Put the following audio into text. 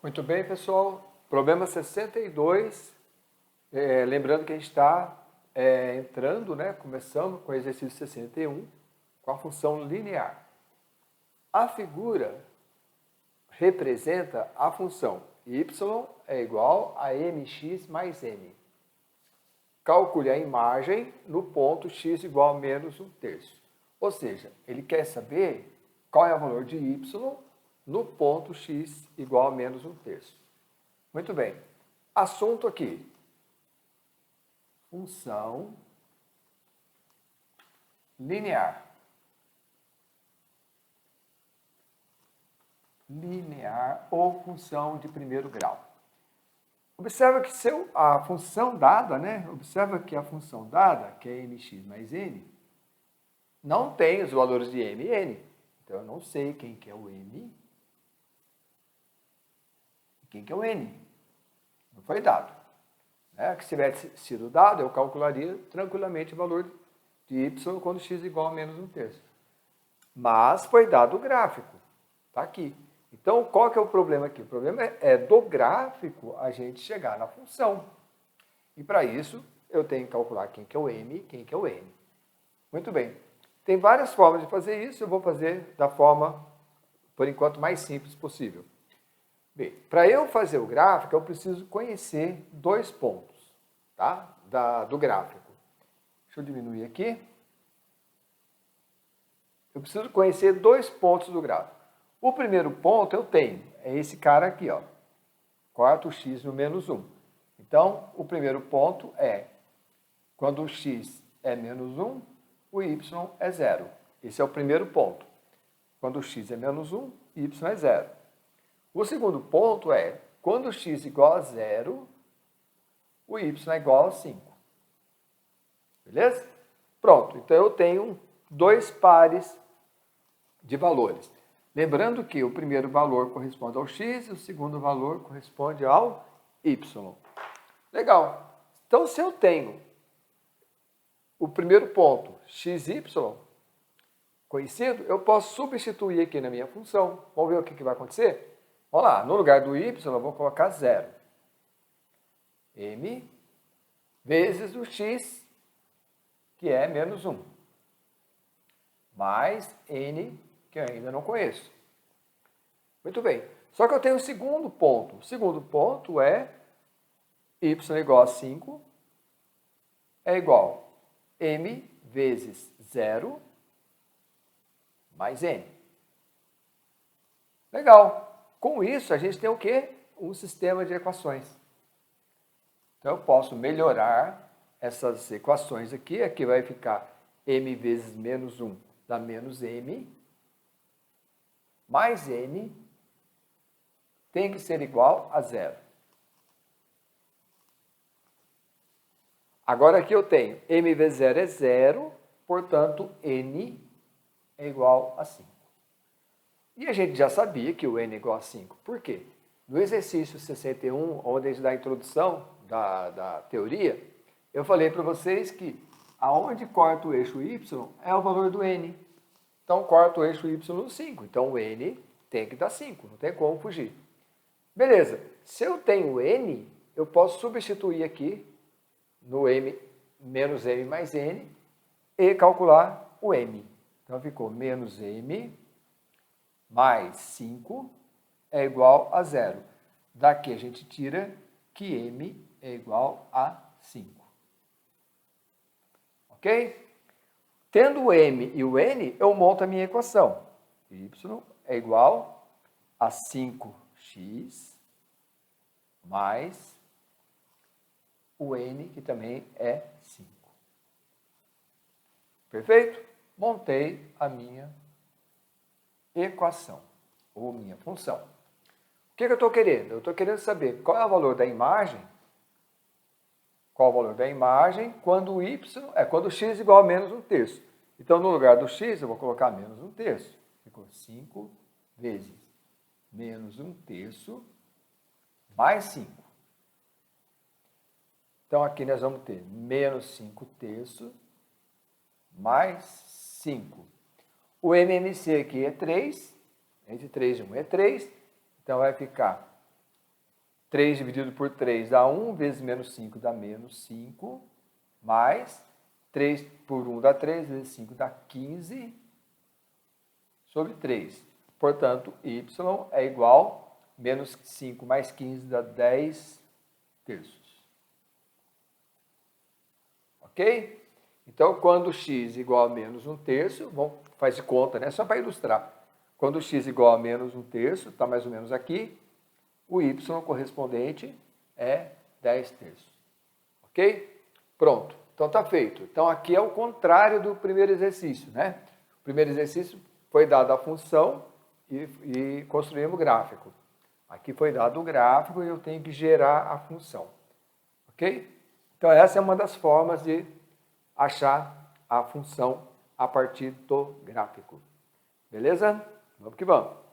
Muito bem, pessoal. Problema 62. Lembrando que a gente está entrando, começando com o exercício 61, com a função linear. A figura representa a função y é igual a mx mais n. Calcule a imagem no ponto x igual a menos 1/3. Ou seja, ele quer saber qual é o valor de y no ponto x igual a menos 1/3. Muito bem. Assunto aqui. Função linear. Linear ou função de primeiro grau. Observa que a função dada, Observa que a função dada, que é mx mais n, não tem os valores de m e n. Então, eu não sei quem que é o m e quem que é o n. Não foi dado. Que se tivesse sido dado, eu calcularia tranquilamente o valor de y quando x igual a menos 1/3. Mas foi dado o gráfico. Está aqui. Então, qual que é o problema aqui? O problema é do gráfico a gente chegar na função. E para isso, eu tenho que calcular quem que é o m e quem que é o n. Muito bem. Tem várias formas de fazer isso. Eu vou fazer da forma, por enquanto, mais simples possível. Bem, para eu fazer o gráfico, eu preciso conhecer dois pontos, do gráfico. Deixa eu diminuir aqui. Eu preciso conhecer dois pontos do gráfico. O primeiro ponto eu tenho, é esse cara aqui, quarto x no menos 1. Então, o primeiro ponto é, quando o x é menos 1, o y é 0. Esse é o primeiro ponto. Quando o x é menos 1, y é 0. O segundo ponto é, quando x é igual a 0, o y é igual a 5. Beleza? Pronto, então eu tenho dois pares de valores. Lembrando que o primeiro valor corresponde ao x e o segundo valor corresponde ao y. Legal. Então, se eu tenho o primeiro ponto, xy, conhecido, eu posso substituir aqui na minha função. Vamos ver o que vai acontecer? Vamos lá, no lugar do y, eu vou colocar 0. M vezes o x, que é menos 1. Mais n, que eu ainda não conheço. Muito bem. Só que eu tenho o segundo ponto. O segundo ponto é y igual a 5 é igual a m vezes 0 mais n. Legal. Com isso, a gente tem o quê? Um sistema de equações. Então, eu posso melhorar essas equações aqui. Aqui vai ficar m vezes menos 1 dá menos m, mais n tem que ser igual a 0. Agora aqui eu tenho m vezes 0 é 0, portanto, n é igual a 5. E a gente já sabia que o n é igual a 5. Por quê? No exercício 61, onde a gente dá a introdução da teoria, eu falei para vocês que aonde corta o eixo y é o valor do n. Então, corta o eixo y no 5. Então, o n tem que dar 5. Não tem como fugir. Beleza. Se eu tenho n, eu posso substituir aqui no m, menos m mais n e calcular o m. Então, ficou menos m mais 5 é igual a 0. Daqui a gente tira que m é igual a 5. Ok? Tendo o m e o n, eu monto a minha equação. Y é igual a 5x mais o n, que também é 5. Perfeito? Montei a minha equação, ou minha função. O que eu estou querendo? Eu estou querendo saber qual é o valor da imagem. Qual o valor da imagem quando quando x é igual a menos 1/3. Então, no lugar do x, eu vou colocar menos 1/3. Ficou 5 vezes menos 1/3 mais 5. Então, aqui nós vamos ter menos 5/3 mais 5. O MMC aqui é 3. Entre 3 e 1 é 3. Então, vai ficar 3 dividido por 3 dá 1, vezes menos 5 dá menos 5, mais 3 por 1 dá 3, vezes 5 dá 15, sobre 3. Portanto, y é igual a menos 5 mais 15 dá 10 terços. Ok? Então, quando x igual a menos 1 terço, faz de conta, né? Só para ilustrar. Quando x igual a menos 1 terço, está mais ou menos aqui, o y correspondente é 10 terços. Ok? Pronto. Então, está feito. Então, aqui é o contrário do primeiro exercício, né? O primeiro exercício foi dada a função e construímos o gráfico. Aqui foi dado o gráfico e eu tenho que gerar a função. Ok? Então, essa é uma das formas de achar a função a partir do gráfico. Beleza? Vamos que vamos.